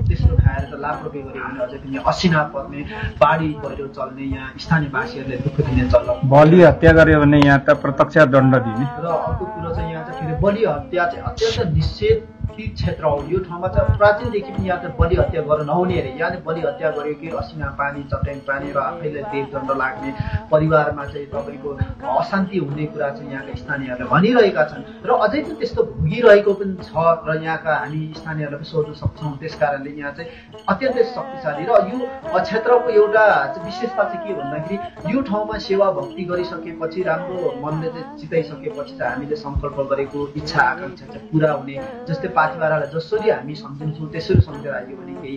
D: त्यस्तो खाएर चाहिँ लापरवाही गऱ्यो भने अझै पनि असिना पर्ने, बाढी पहिरो चल्ने, यहाँ स्थानीयवासीहरूले दुःख दिने चल्न,
A: बलि हत्या गर्यो भने यहाँ त प्रत्यक्ष दण्ड दिने।
D: र अर्को कुरो चाहिँ यहाँ चाहिँ फेरि बलि हत्या चाहिँ अत्यन्त निषेध क्षेत्र हो। यो ठाउँमा चाहिँ प्राचीनदेखि पनि यहाँ चाहिँ बलि हत्या गर्न नहुने अरे। यहाँले बलि हत्या गर्यो कि असिना पानी, चट्याङ पानी र आफैलाई देशदण्ड लाग्ने, परिवारमा चाहिँ तपाईँको अशान्ति हुने कुरा चाहिँ यहाँका स्थानीयहरूले भनिरहेका छन् र अझै पनि त्यस्तो भोगिरहेको पनि छ र यहाँका हामी स्थानीयहरूलाई पनि सोध्न सक्छौँ। त्यस कारणले यहाँ चाहिँ अत्यन्तै शक्तिशाली र यो क्षेत्रको एउटा विशेषता चाहिँ के भन्दाखेरि यो ठाउँमा सेवा भक्ति गरिसकेपछि, राम्रो मनले चाहिँ चिताइसकेपछि चाहिँ हामीले सङ्कल्प गरेको इच्छा आकाङ्क्षा चाहिँ पुरा हुने। जस्तै पाथिभरालाई जसरी हामी सम्झिन्छौँ त्यसरी सम्झेर आइयो भने केही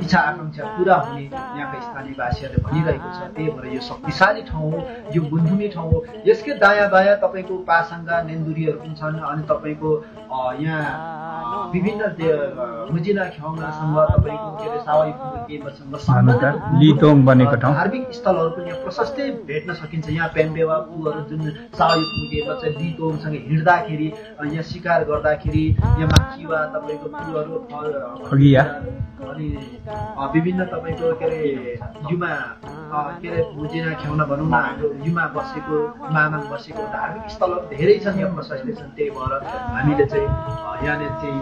D: इच्छा आकाङ्क्षा पुरा हुने यहाँका स्थानीयवासीहरूले भनिरहेको छ। त्यही भएर यो शक्तिशाली ठाउँ हो, यो गुन्धुमी ठाउँ हो। यसकै दायाँ बायाँ तपाईँको पासाङ्गा नेन्दुरीहरू पनि छन्। अनि तपाईँको यहाँ विभिन्न मुजिना ख्याउनासँग तपाईँको के अरे सावाई केन्द्रसँग
A: लितोङ बनेको ठाउँ
D: धार्मिक स्थलहरू पनि यहाँ प्रशस्तै भेट्न सकिन्छ। यहाँ पेम्बेवा पुहरू जुन सावाई केन्द्र चाहिँ लितोङसँग हिँड्दाखेरि, यहाँ शिकार गर्दाखेरि, यहाँ माखिवा तपाईँको पुहरू
A: खगिया
D: अनि विभिन्न तपाईँको के अरे युमा के अरे मुजिना ख्याउना भनौँ न, हाम्रो युमा बसेको, मामाङ बसेको धार्मिक स्थलहरू धेरै छन्, यहाँ प्रशस्तै छन्। त्यही भएर हामीले चाहिँ यहाँनिर चाहिँ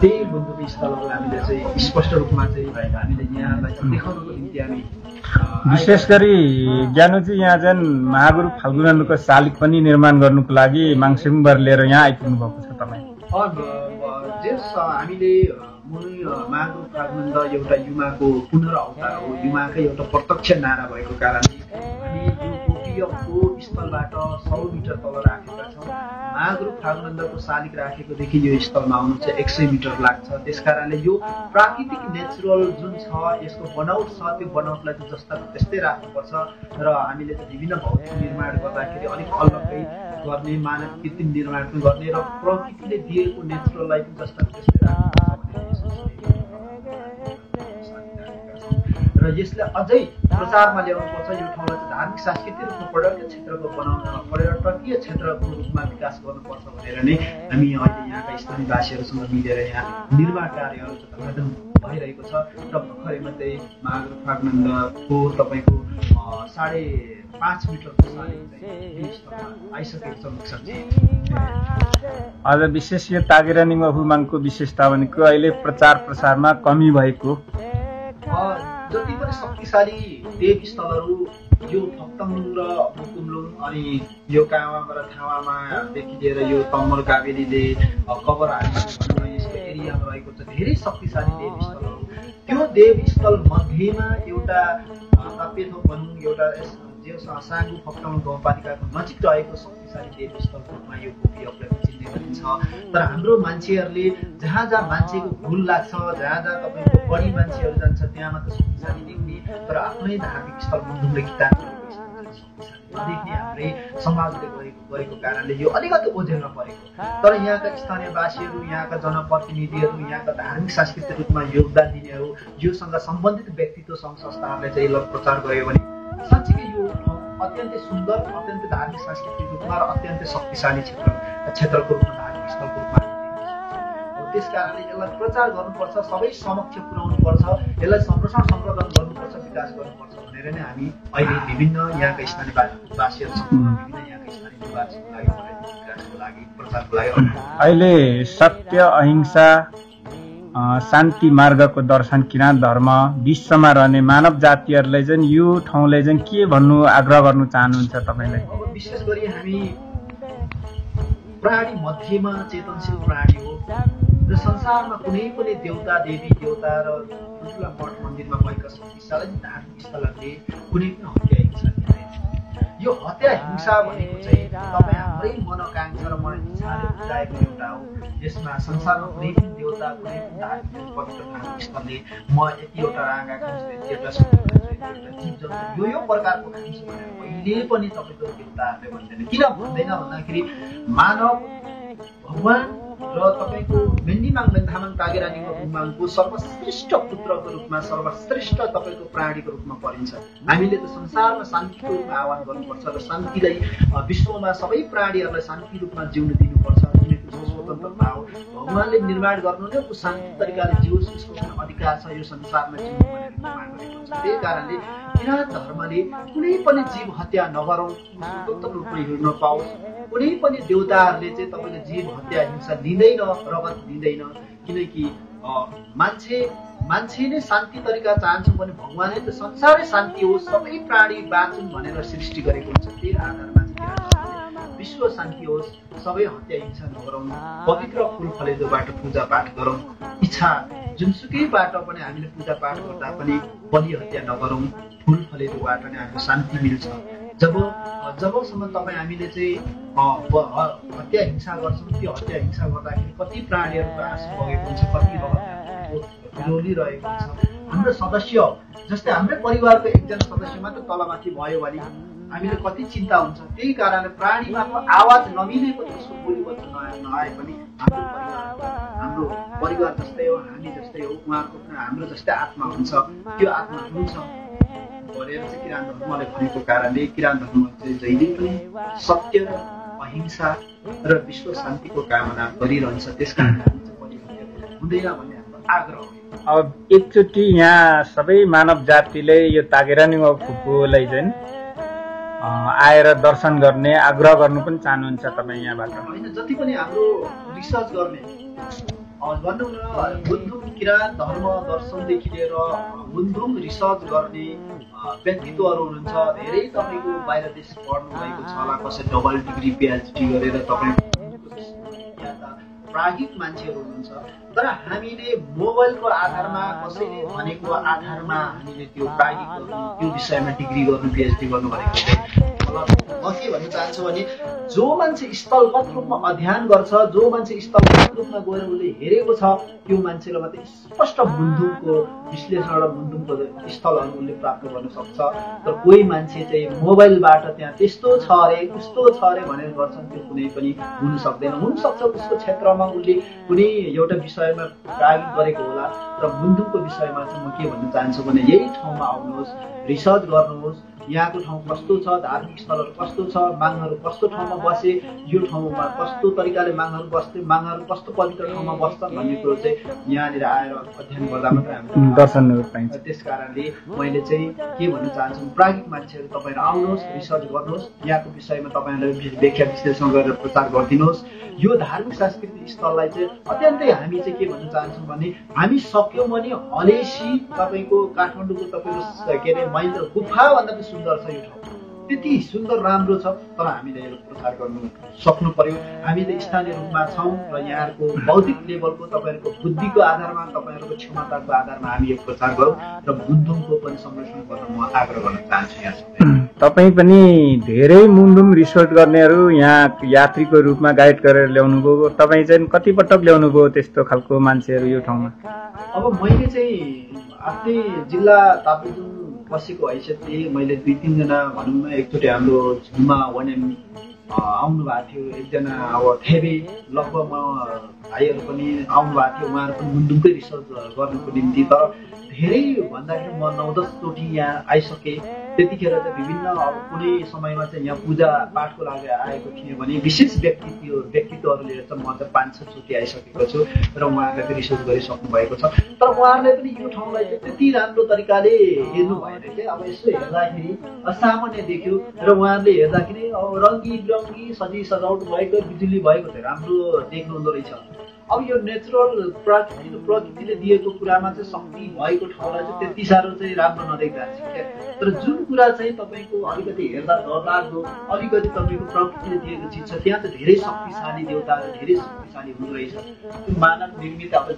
D: त्यही गुन्धुमी स्थलहरू हामीले चाहिँ स्पष्ट रूपमा चाहिँ हामीले यहाँलाई देखाउनको निम्ति हामी
A: विशेष गरी ज्ञानुजी यहाँ चाहिँ महागुरु फाल्गुनान्दको शालिग पनि निर्माण गर्नुको लागि माङसिमबर लिएर यहाँ आइपुग्नु भएको छ तपाईँ।
D: हामीले महागुरु फाल्गुनान्द एउटा युमाको पुनरावतार हो, युमाकै एउटा प्रत्यक्ष नारा भएको कारणले हामी यो गोपीयको स्थलबाट 100 मिटर तल राखेका छौँ। महागुरु फाल्गुनान्दको शालिग राखेकोदेखि यो स्थलमा आउनु चाहिँ 100 मिटर लाग्छ। त्यस कारणले यो प्राकृतिक नेचुरल जुन छ यसको बनावट छ, त्यो बनावटलाई चाहिँ जस्ताको त्यस्तै राख्नुपर्छ र हामीले चाहिँ विभिन्न भौतिक निर्माण गर्दाखेरि अलिक अलग्गै गर्ने, मानव कृत्रिम निर्माण पनि गर्ने र प्रकृतिले दिएको नेचुरललाई पनि जस्ताको त्यस्तै राख्नुपर्छ र यसलाई अझै प्रचारमा ल्याउनुपर्छ। यो ठाउँलाई चाहिँ धार्मिक सांस्कृतिक रूपमा पर्यटकीय क्षेत्रको पर्यटकीय क्षेत्रको रूपमा विकास गर्नुपर्छ भनेर नै हामी अहिले यहाँका स्थानीयवासीहरूसँग मिलेर यहाँ निर्माण कार्यहरू चाहिँ भइरहेको छ। र भर्खरै मात्रै महागुरु फाल्गुनान्दको तपाईँको 5.5 मिटरको शालिग चाहिँ आइसकेको छ।
A: अझ विशेष यो तागेरानिङ अफुमाङको विशेषता भनेको अहिले प्रचार प्रसारमा कमी भएको,
D: जति पनि शक्तिशाली देव स्थलहरू यो फक्तमुङ र मुकुमलुङ अनि यो कावामा र थावामादेखि लिएर यो तम्मल कावेरीले कभर हाल्ने यसको एरियामा रहेको छ धेरै शक्तिशाली देव स्थलहरू। त्यो देवस्थल मध्येमा एउटा तापेथो भनौँ, एउटा साङ्गु फक्तमुङ गाउँपालिकाको नजिक रहेको शक्तिशाली देवस्थलको रूपमा यो गोपीयपलाई चिन्ने गरिन्छ। तर हाम्रो मान्छेहरूले जहाँ जहाँ मान्छेको भुल लाग्छ, जहाँ जहाँ तपाईँको बढी मान्छेहरू जान्छ त्यहाँ मात्र शक्तिशाली देख्ने, तर आफ्नै धार्मिक स्थल मुन्दुमले किताब देख्ने हाम्रै समाजले गरेको कारणले यो अलिकति ओझेलमा परेको। तर यहाँका स्थानीयवासीहरू, यहाँका जनप्रतिनिधिहरू, यहाँका धार्मिक सांस्कृतिक रूपमा योगदान दिनेहरू, योसँग सम्बन्धित व्यक्तित्व सङ्घ संस्थाहरूले चाहिँ यसलाई प्रचार गर्यो भने साँच्चीकै यो अत्यन्तै सुन्दर, अत्यन्तै धार्मिक सांस्कृतिक रूपमा र अत्यन्तै शक्तिशाली क्षेत्रको रूपमा धार्मिक स्थलको रूपमा। त्यस कारणले यसलाई प्रचार गर्नुपर्छ, सबै समक्ष पुर्याउनुपर्छ, यसलाई संरक्षण सम्वर्धन गर्नुपर्छ, विकास गर्नुपर्छ भनेर नै हामी अहिले विभिन्न यहाँका स्थानीय वासीहरूसँग विभिन्न यहाँका स्थानीय निवासीको लागि विकासको लागि प्रचारको लागि
B: अहिले सत्य अहिंसा शान्ति मार्गको दर्शन किराँत धर्म विश्वमा रहने मानव जातिहरूलाई चाहिँ यो ठाउँलाई चाहिँ के भन्नु आग्रह गर्नु चाहनुहुन्छ तपाईँले?
D: अब विशेष गरी हामी प्राणी मध्येमा चेतनशील प्राणी हो र संसारमा कुनै पनि देवता देवी देवता र ठुला मठ मन्दिरमा भएका शक्तिशाली धार्मिक स्थलहरूले कुनै पनि हत्या हिंसा दिँदैन। यो हत्या हिंसा भनेको चाहिँ तपाईँ हाम्रै मनोकांक्षा र मनोइच्छाले बुझाएको एउटा हो। यसमा संसारमा कुनै पनि देवता कुनै पनि धार्मिक पवित्र धार्मिक स्थलले म यतिवटा राँगा खान्छु, यतिवटा जीव जन्तु यो प्रकारको खान्छु भनेर कहिले पनि तपाईँको देवताहरूले भन्दैन। किन भन्दैन भन्दाखेरि मानव भगवान र तपाईँको मेन्दिमाङ मेन्धामाङ तागेरानिङ भुमाङको सर्वश्रेष्ठ पुत्रको रूपमा सर्वश्रेष्ठ तपाईँको प्राणीको रूपमा परिन्छ। हामीले त संसारमा शान्तिको रूपमा आह्वान गर्नुपर्छ र शान्तिलाई विश्वमा सबै प्राणीहरूलाई शान्ति रूपमा जिउन दिनुपर्छ। स्वतन्त्रता हो भगवानले निर्माण गर्नु नै शान्ति तरिकाले जियोस्, उसको अधिकार छ यो संसारमा जिउनु भनेर निर्माण गरेको छ। त्यही कारणले किराँत धर्मले कुनै पनि जीव हत्या नगरौँ, स्वतन्त्र रूपमा हिँड्न पाओस्। कुनै पनि देवताहरूले चाहिँ तपाईँले जीव हत्या हिंसा लिँदैन, रगत लिँदैन, किनकि मान्छे नै शान्ति तरिका चाहन्छौँ भने भगवानले त संसारै शान्ति होस्, सबै प्राणी बाँचुन् भनेर सृष्टि गरेको हुन्छ। त्यही आधारमा विश्व शान्ति होस्, सबै हत्या हिंसा नगरौँ, पवित्र फुल फलेदोबाट पूजा पाठ गरौँ। इच्छा जुनसुकैबाट पनि हामीले पूजा पाठ गर्दा पनि बलि हत्या नगरौँ, फुल फलेदोबाट नै हामीलाई शान्ति मिल्छ। जबसम्म तपाईँ हामीले चाहिँ हत्या हिंसा गर्छौँ, त्यो हत्या हिंसा गर्दाखेरि कति प्राणीहरूको आँसु बगेको हुन्छ, कति रोलिरहेको हुन्छ। हाम्रो सदस्य जस्तै हाम्रै परिवारको एकजना सदस्य मात्र तलमाथि भयो भने हामीले कति चिन्ता हुन्छ। त्यही कारणले प्राणीमाको आवाज नमिलेपछि उसको बोली वचन नआए पनि हाम्रो परिवार जस्तै हो, हामी जस्तै हो, उहाँको पनि हाम्रो जस्तै आत्मा हुन्छ, त्यो आत्मा हुन्छ भनेर चाहिँ किराँत धर्मले भनेको कारणले किराँत धर्म चाहिँ जहिले पनि सत्य र अहिंसा र विश्व शान्तिको कामना गरिरहन्छ। त्यस कारण हामी चाहिँ परिवर्तन हुँदैन भन्ने हाम्रो आग्रह हो।
B: अब एकचोटि यहाँ सबै मानव जातिले यो तागेरानिङ फुपूलाई चाहिँ आएर दर्शन गर्ने आग्रह गर्नु पनि चाहनुहुन्छ तपाईँ यहाँबाट?
D: होइन, जति पनि हाम्रो रिसर्च गर्ने भनौँ न बुद्धुम किराँत धर्म दर्शनदेखि लिएर बुद्धुम रिसर्च गर्ने व्यक्तित्वहरू हुनुहुन्छ। धेरै तपाईँको बाहिर देश पढ्नु भएको छ होला, कसै डबल डिग्री PhD गरेर तपाईँ प्राज्ञिक मान्छेहरू हुनुहुन्छ। तर हामीले मोबाइलको आधारमा कसैले भनेको आधारमा हामीले त्यो प्राज्ञिक गर्नु, त्यो विषयमा डिग्री गर्नु, PhD गर्नु भनेको म के भन्न चाहन्छु भने जो मान्छे स्थलगत रूपमा अध्ययन गर्छ, जो मान्छे स्थलगत रूपमा गएर उसले हेरेको छ, त्यो मान्छेले मात्रै स्पष्ट बुद्धुमको विश्लेषण र बुद्धुमको स्थलहरू उसले प्राप्त गर्न सक्छ। तर कोही मान्छे चाहिँ मोबाइलबाट त्यहाँ त्यस्तो छ अरे उस्तो छ अरे भनेर गर्छन्, त्यो कुनै पनि हुन सक्दैन। हुनसक्छ उसको क्षेत्रमा उसले कुनै एउटा विषयमा प्राज्ञिक गरेको होला, तर बुद्धुमको विषयमा चाहिँ म के भन्न चाहन्छु भने यही ठाउँमा आउनुहोस्, रिसर्च गर्नुहोस्, यहाँको ठाउँ कस्तो छ, धार्मिक स्थलहरू कस्तो छ, माङहरू कस्तो ठाउँमा बसे, यो ठाउँमा कस्तो तरिकाले माङहरू बस्थे, माङहरू कस्तो पवित्र ठाउँमा बस्छन् भन्ने कुरो चाहिँ यहाँनिर आएर अध्ययन गर्दा मात्रै हामीले
B: दर्शन पाइन्छ।
D: त्यस कारणले मैले चाहिँ के भन्न चाहन्छु, प्राज्ञिक मान्छेहरू तपाईँहरू आउनुहोस्, रिसर्च गर्नुहोस्, यहाँको विषयमा तपाईँहरूले व्याख्या विश्लेषण गरेर प्रचार गरिदिनुहोस्। यो धार्मिक सांस्कृतिक स्थललाई चाहिँ अत्यन्तै हामी चाहिँ के भन्न चाहन्छौँ भने हामी सक्यौँ भने हलेसी तपाईँको काठमाडौँको तपाईँको के अरे मैल गुफाभन्दा पनि सुन्दर छ यो ठाउँ, त्यति सुन्दर राम्रो छ। तर हामीले यो प्रचार गर्नु सक्नु पर्यो। हामी त स्थानीय रूपमा छौँ र यहाँहरूको बौद्धिक लेभलको तपाईँहरूको बुद्धिको आधारमा तपाईँहरूको क्षमताको आधारमा हामी यो प्रचार गरौँ र बुद्धुमको पनि संरक्षण गर्न म आग्रह गर्न चाहन्छु। यहाँ
B: तपाईँ पनि धेरै मुन्डुम रिसोर्ट गर्नेहरू यहाँ यात्रीको रूपमा गाइड गरेर ल्याउनुभयो, तपाईँ चाहिँ कतिपटक ल्याउनुभयो त्यस्तो खालको मान्छेहरू यो ठाउँमा?
D: अब मैले चाहिँ आफ्नै जिल्ला ताप्लेजुङ बसेको हैसियतले मैले 2-3 जना भनौँ न, एकचोटि हाम्रो झुलमा वनएम आउनु भएको थियो, एकजना अब थेबे लगभग भाइहरू पनि आउनु भएको थियो, उहाँहरू पनि मुन्डुमकै रिसर्च गर्नुको निम्ति। तर धेरै भन्दाखेरि म 9-10 चोटि यहाँ आइसकेँ त्यतिखेर चाहिँ विभिन्न अब कुनै समयमा चाहिँ यहाँ पूजा पाठको लागि आएको थिएँ भने विशेष व्यक्तित्वहरूले चाहिँ म चाहिँ 5-6 चोटि आइसकेको छु र उहाँहरूले पनि रिसर्च गरिसक्नु भएको छ। तर उहाँहरूले पनि यो ठाउँलाई चाहिँ त्यति राम्रो तरिकाले हेर्नु भएन क्या। अब यसो हेर्दाखेरि सामान्य देख्यो र उहाँहरूले हेर्दाखेरि अब रङ्गी बिरङ्गी सजावट भएको बिजुली भएको चाहिँ राम्रो देख्नु हुँदो रहेछ। अब यो नेचुरल प्रकृतिले दिएको कुरामा चाहिँ शक्ति भएको ठाउँलाई चाहिँ त्यति साह्रो चाहिँ राम्रो नदेख्दाखेरि क्या। तर जुन कुरा चाहिँ तपाईँको अलिकति हेर्दा डरलाग्दो अलिकति तपाईँको प्रकृतिले दिएको चिज छ त्यहाँ चाहिँ धेरै शक्तिशाली देउता धेरै शक्तिशाली हुँदो रहेछ। त्यो मानव निर्मित अब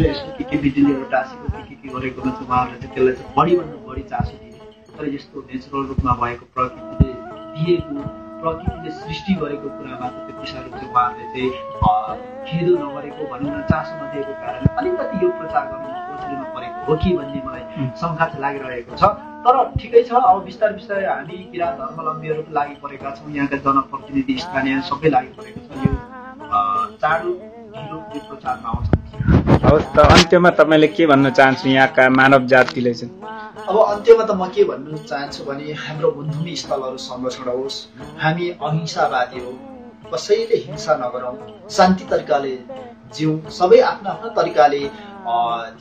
D: यसो के बिजुलीहरू टाँसेको के गरेको हुन्छ उहाँहरूले चाहिँ त्यसलाई चाहिँ बढीभन्दा बढी चासो दिने। तर यस्तो नेचुरल रूपमा भएको प्रकृतिले दिएको प्रकृतिले सृष्टि गरेको कुरामा चाहिँ त्यति साह्रो चाहिँ उहाँहरूले चाहिँ खेदो नगरेको भनौँ न चासो नदिएको कारण अलिकति यो प्रचार गर्नु खोज्नु परेको हो कि भन्ने मलाई शङ्का चाहिँ लागिरहेको छ। तर ठिकै छ, अब बिस्तारै बिस्तारै हामी किराँत धर्मावलम्बीहरू लागि परेका छौँ, यहाँका जनप्रतिनिधि स्थानीय सबै लागि परेको छ। यो चाँडो ढिलो यो प्रचारमा आउँछ।
A: हवस् त अन्त्यमा तपाईँले के भन्न चाहन्छु यहाँका मानव जातिले चाहिँ?
D: अब अन्त्यमा त म के भन्नु चाहन्छु भने हाम्रो बन्धुमी स्थलहरू संरक्षण होस्, हामी अहिंसावादी हौ, कसैले हिंसा नगरौँ, शान्ति तरिकाले जिउँ, सबै आफ्नो आफ्नो तरिकाले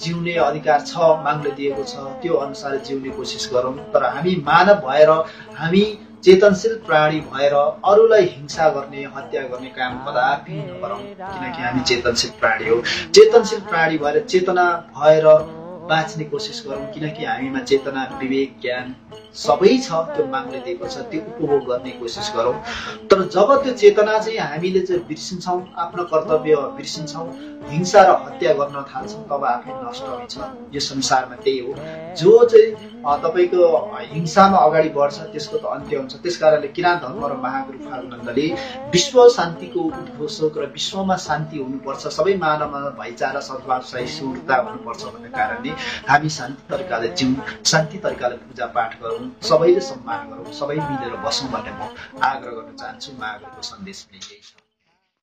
D: जिउने अधिकार छ, मागले दिएको छ, त्यो अनुसार जिउने कोसिस गरौँ। तर हामी मानव भएर हामी चेतनशील प्राणी भएर अरूलाई हिंसा गर्ने हत्या गर्ने काम कदापि नगरौँ, किनकि हामी चेतनशील प्राणी हो। चेतनशील प्राणी भएर चेतना भएर बाँच्ने कोसिस गरौँ, किनकि हामीमा चेतना विवेक ज्ञान सबै छ, त्यो मागले दिएको छ, त्यो उपभोग गर्ने कोसिस गरौँ। तर जब त्यो चेतना चाहिँ हामीले चाहिँ बिर्सिन्छौँ, आफ्नो कर्तव्य बिर्सिन्छौँ, हिंसा र हत्या गर्न थाल्छौँ, तब आफै नष्ट हुन्छ। यो संसारमा त्यही हो, जो चाहिँ तपाईँको हिंसामा अगाडि बढ्छ त्यसको त अन्त्य हुन्छ। त्यसकारणले किराँत धर्म र महागुरु फाल्गुनन्दले विश्व शान्तिको उद्घोषक र विश्वमा शान्ति हुनुपर्छ, सबै मानवमा भाइचारा सद्भाव सहिष्णुता हुनुपर्छ भन्ने कारणले हामी शान्ति तरिकाले जिउँ, शान्ति तरिकाले पूजा पाठ गरौँ, सबैले सम्मान गरौँ, सबै मिलेर बसौँ भन्ने म आग्रह गर्न चाहन्छु। महागुरुको सन्देश पनि यही छ।